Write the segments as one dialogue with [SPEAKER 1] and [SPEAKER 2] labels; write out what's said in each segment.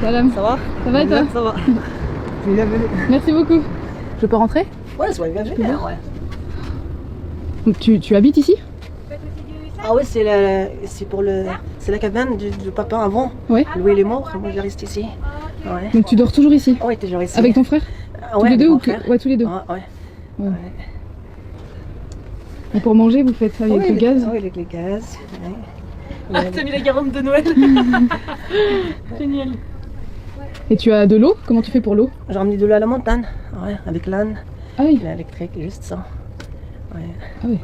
[SPEAKER 1] Salam.
[SPEAKER 2] Ça va?
[SPEAKER 1] Ça va et toi?
[SPEAKER 2] Ça va.
[SPEAKER 1] Merci beaucoup. Je peux rentrer?
[SPEAKER 2] Ouais, sois bienvenue. Ouais.
[SPEAKER 1] Donc tu habites ici?
[SPEAKER 2] Ah ouais, c'est la cabane du papa avant.
[SPEAKER 1] Ouais.
[SPEAKER 2] Lui il est mort, moi je reste ici. Ouais.
[SPEAKER 1] Donc tu dors toujours ici?
[SPEAKER 2] Ouais, toujours ici.
[SPEAKER 1] Avec ton frère? Tous
[SPEAKER 2] Ouais,
[SPEAKER 1] les deux
[SPEAKER 2] mon
[SPEAKER 1] ou
[SPEAKER 2] frère.
[SPEAKER 1] Ouais, tous les deux.
[SPEAKER 2] Ouais.
[SPEAKER 1] Ouais. Et pour manger, vous faites ça avec le gaz?
[SPEAKER 2] Oui, avec le gaz. Ouais.
[SPEAKER 3] Ah, t'as mis la guirlande de Noël. Génial.
[SPEAKER 1] Et tu as de l'eau? Comment tu fais pour l'eau?
[SPEAKER 2] J'ai ramené de l'eau à la montagne, ouais, avec l'âne,
[SPEAKER 1] Ah oui.
[SPEAKER 2] l'électrique, juste ça. Ouais.
[SPEAKER 1] Ah oui.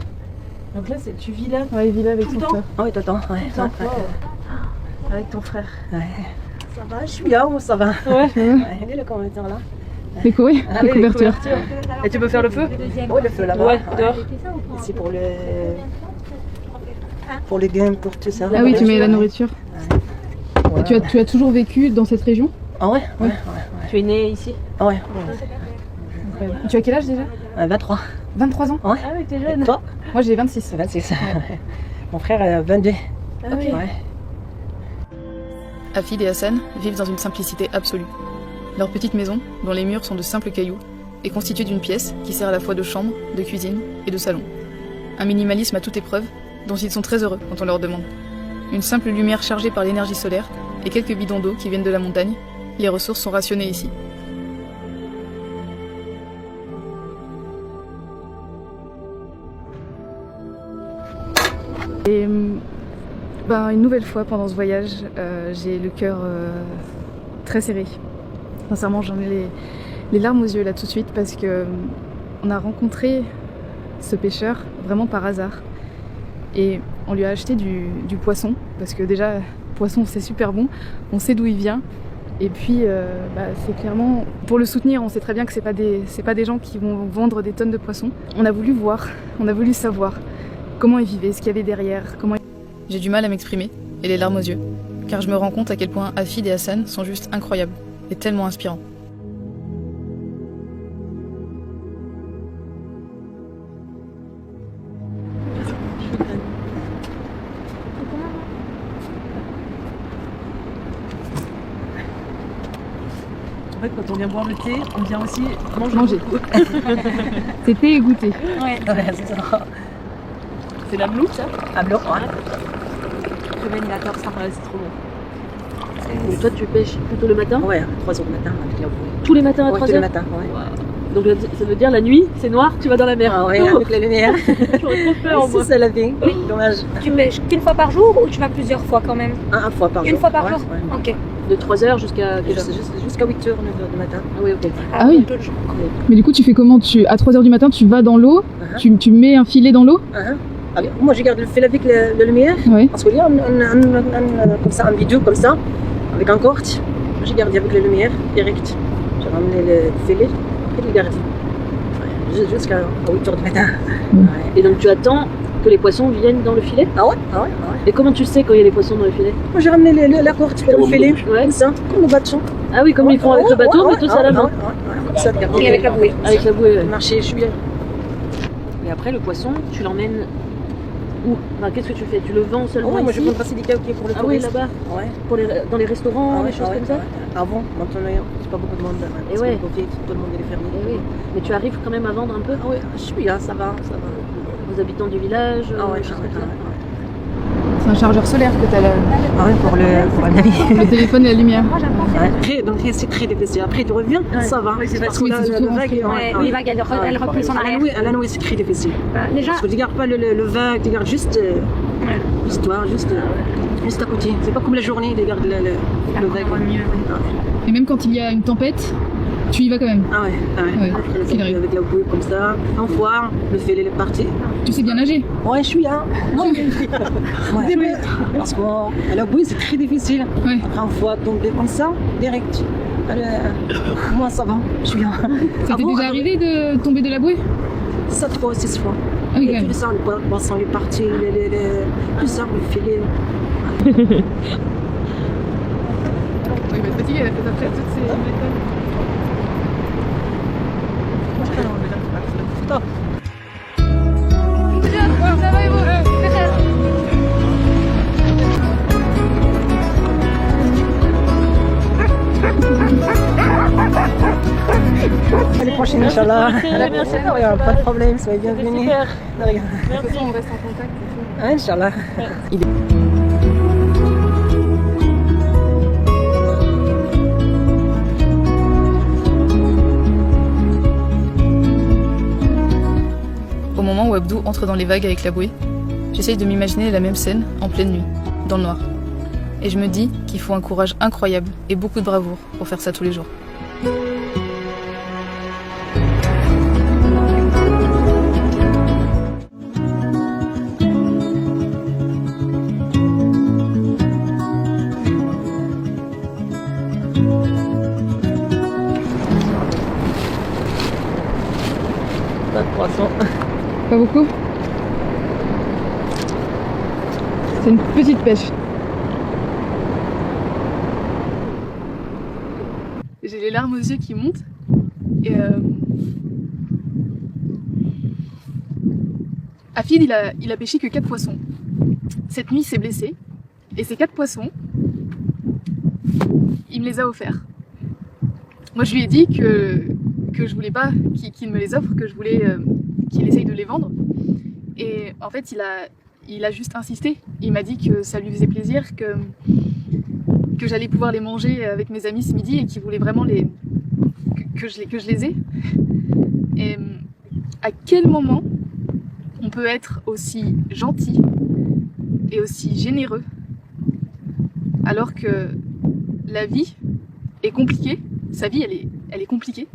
[SPEAKER 3] Donc là, tu vis là?
[SPEAKER 1] Ouais, il vit là avec
[SPEAKER 3] Tout
[SPEAKER 1] son
[SPEAKER 3] le temps?
[SPEAKER 1] frère.
[SPEAKER 2] Ah oui, tout le temps, ouais.
[SPEAKER 3] Tout le temps.
[SPEAKER 2] Ouais.
[SPEAKER 3] Avec ton frère.
[SPEAKER 2] Ouais. Ça va, je suis là, ça va.
[SPEAKER 3] Ouais.
[SPEAKER 1] Ça va?
[SPEAKER 2] Ouais, il est le convertir là.
[SPEAKER 1] Les oui,
[SPEAKER 2] Ah
[SPEAKER 1] les
[SPEAKER 2] oui,
[SPEAKER 1] couvertures.
[SPEAKER 3] Et tu peux faire le feu?
[SPEAKER 2] Oui, le feu là-bas.
[SPEAKER 3] Ouais, dehors.
[SPEAKER 2] Ici pour les games, pour tout ça.
[SPEAKER 1] Ah oui, tu mets la nourriture.
[SPEAKER 2] Ouais.
[SPEAKER 1] Et tu as toujours vécu dans cette région?
[SPEAKER 2] Ah ouais? Ouais.
[SPEAKER 3] Tu es né ici?
[SPEAKER 2] Ah ouais.
[SPEAKER 1] Tu as quel âge déjà?
[SPEAKER 2] 23.
[SPEAKER 1] 23 ans?
[SPEAKER 2] Ouais.
[SPEAKER 3] Ah oui, t'es
[SPEAKER 2] Et
[SPEAKER 3] jeune.
[SPEAKER 2] toi?
[SPEAKER 1] Moi j'ai 26.
[SPEAKER 2] 26. Mon frère a 22.
[SPEAKER 3] Ah oui.
[SPEAKER 2] Ouais.
[SPEAKER 4] Hafid et Hassan vivent dans une simplicité absolue. Leur petite maison, dont les murs sont de simples cailloux, est constituée d'une pièce qui sert à la fois de chambre, de cuisine et de salon. Un minimalisme à toute épreuve, dont ils sont très heureux quand on leur demande. Une simple lumière chargée par l'énergie solaire et quelques bidons d'eau qui viennent de la montagne, les ressources sont rationnées ici. Et une nouvelle fois pendant ce voyage, j'ai le cœur très serré. Sincèrement, j'en ai les larmes aux yeux là tout de suite parce que on a rencontré ce pêcheur vraiment par hasard et on lui a acheté du poisson parce que déjà poisson c'est super bon, on sait d'où il vient et puis c'est clairement pour le soutenir, on sait très bien que c'est pas des gens qui vont vendre des tonnes de poissons. On a voulu voir, on a voulu savoir comment il vivait, ce qu'il y avait derrière, J'ai du mal à m'exprimer et les larmes aux yeux car je me rends compte à quel point Hafid et Hassan sont juste incroyables et tellement inspirants.
[SPEAKER 3] En fait, quand on vient boire le thé, on vient aussi
[SPEAKER 1] Manger. C'est thé et goûter.
[SPEAKER 3] Ouais.
[SPEAKER 2] Ouais, c'est ça.
[SPEAKER 3] C'est la blouse, ça?
[SPEAKER 2] À blanc, ouais.
[SPEAKER 3] D'accord, ça. Ouais, c'est trop bon. Et toi, tu pêches plutôt le matin?
[SPEAKER 2] Ouais, 3h du matin avec la bouée.
[SPEAKER 3] Tous les matins à
[SPEAKER 2] Ouais,
[SPEAKER 3] 3h?
[SPEAKER 2] tous les matins, ouais.
[SPEAKER 3] Donc ça veut dire la nuit, c'est noir, tu vas dans la mer.
[SPEAKER 2] Ah ouais,
[SPEAKER 3] Oh,
[SPEAKER 2] avec la lumière.
[SPEAKER 3] j'aurais trop peur, moi.
[SPEAKER 2] C'est ça la vie. Dommage.
[SPEAKER 5] Tu pêches qu'une fois par jour ou tu vas plusieurs fois quand même?
[SPEAKER 2] Un fois par jour.
[SPEAKER 5] Une fois par
[SPEAKER 2] Ouais,
[SPEAKER 5] jour?
[SPEAKER 2] ouais.
[SPEAKER 5] Ok.
[SPEAKER 3] De 3h jusqu'à quelle heure?
[SPEAKER 2] Jusqu'à 8h, 9h du matin.
[SPEAKER 3] Ah oui, ok.
[SPEAKER 1] Ah oui.
[SPEAKER 5] peu de jours.
[SPEAKER 1] Mais du coup tu fais comment? À 3h du matin tu vas dans l'eau, tu mets un filet dans l'eau?
[SPEAKER 2] Allez, moi je garde le fil avec la lumière.
[SPEAKER 1] Ouais.
[SPEAKER 2] Parce que là, on comme ça, un vidéo comme ça, avec un corde. J'ai gardé avec la lumière, direct. J'ai ramené le filet et le gardé. Ouais, jusqu'à 8h du matin. Ouais.
[SPEAKER 3] Et donc tu attends que les poissons viennent dans le filet?
[SPEAKER 2] Ah ouais.
[SPEAKER 3] Et comment tu sais quand il y a les poissons dans le filet?
[SPEAKER 2] Moi j'ai ramené la corde pour le filet.
[SPEAKER 3] Ouais.
[SPEAKER 2] Comme ça, comme le bateau.
[SPEAKER 3] Ah oui, comme ils font avec le bateau, mais toi c'est à la main.
[SPEAKER 2] Comme ça, de garder.
[SPEAKER 5] Et avec la bouée.
[SPEAKER 3] Avec la bouée, ouais.
[SPEAKER 2] Marché, je suis bien.
[SPEAKER 3] Et après, le poisson, tu l'emmènes où? Enfin, qu'est-ce que tu fais? Tu le vends seulement
[SPEAKER 2] Ouais, moi je
[SPEAKER 3] ici?
[SPEAKER 2] peux passer des caoutchoucs pour le
[SPEAKER 3] Ah oui,
[SPEAKER 2] tourisme.
[SPEAKER 3] là-bas,
[SPEAKER 2] Ouais.
[SPEAKER 3] dans les restaurants, les choses comme ça?
[SPEAKER 2] Avant, maintenant, c'est pas beaucoup de monde.
[SPEAKER 3] Et
[SPEAKER 2] Parce
[SPEAKER 3] ouais.
[SPEAKER 2] que le Covid, tout le monde est fermé.
[SPEAKER 3] Eh oui. Mais tu arrives quand même à vendre un peu
[SPEAKER 2] Ah ouais, je suis là, ça va.
[SPEAKER 3] aux habitants du village?
[SPEAKER 2] Ah ouais,
[SPEAKER 3] choses comme ça.
[SPEAKER 1] C'est un chargeur solaire que tu as là.
[SPEAKER 2] Ah ouais, pour la vie.
[SPEAKER 1] Le téléphone et la lumière.
[SPEAKER 2] Donc c'est très difficile. Après tu reviens, ça va.
[SPEAKER 3] Oui, c'est
[SPEAKER 2] parce
[SPEAKER 1] oui,
[SPEAKER 2] que
[SPEAKER 1] c'est
[SPEAKER 2] la
[SPEAKER 1] surtout
[SPEAKER 2] vague,
[SPEAKER 5] Ouais, oui, vague, elle repousse en arrière.
[SPEAKER 2] à la nuit, c'est très difficile.
[SPEAKER 5] Déjà,
[SPEAKER 2] Parce que tu gardes pas le vague, tu gardes juste l'histoire, juste à côté. C'est pas comme la journée, tu gardes le vague.
[SPEAKER 1] Et même quand il y a une tempête, tu y vas quand même.
[SPEAKER 2] Ah ouais.
[SPEAKER 1] Ouais, qu'il arrive.
[SPEAKER 2] Avec la bouée comme ça, en foire, le filet est parti.
[SPEAKER 1] Tu sais bien nager?
[SPEAKER 2] Ouais, je suis là. Ouais. Parce que la bouée, c'est très difficile.
[SPEAKER 1] Ouais.
[SPEAKER 2] Après, en foire, tomber comme ça, direct. Moi, ça va, je suis là.
[SPEAKER 1] Ça t'est déjà arrivé de tomber de la bouée?
[SPEAKER 2] 7 fois, 6 fois.
[SPEAKER 1] Ah oui,
[SPEAKER 2] Et
[SPEAKER 1] quand même.
[SPEAKER 2] tout ça, le poisson est parti, tout ça, le filet.
[SPEAKER 1] Oui, mais fatiguée, elle a fait après toutes ces méthodes.
[SPEAKER 2] prochaine, Inch'Allah.
[SPEAKER 3] Merci.
[SPEAKER 2] Pas de problème, soyez bienvenus.
[SPEAKER 3] Super.
[SPEAKER 2] De rien.
[SPEAKER 4] De toute façon, on reste en contact. et tout.
[SPEAKER 2] Inch'Allah.
[SPEAKER 4] Au moment où Abdou entre dans les vagues avec la bouée, j'essaye de m'imaginer la même scène en pleine nuit, dans le noir. Et je me dis qu'il faut un courage incroyable et beaucoup de bravoure pour faire ça tous les jours.
[SPEAKER 2] Pas de poisson.
[SPEAKER 1] Pas beaucoup. C'est une petite pêche.
[SPEAKER 4] J'ai les larmes aux yeux qui montent et Hafid il a pêché que 4 poissons. Cette nuit il s'est blessé et ces 4 poissons il me les a offerts. Moi je lui ai dit que je voulais pas qu'il me les offre, que je voulais qu'il essaye de les vendre et en fait il a juste insisté. Il m'a dit que ça lui faisait plaisir, que j'allais pouvoir les manger avec mes amis ce midi et qu'il voulait vraiment que je les ai. Et à quel moment on peut être aussi gentil et aussi généreux alors que la vie est compliquée, sa vie elle est compliquée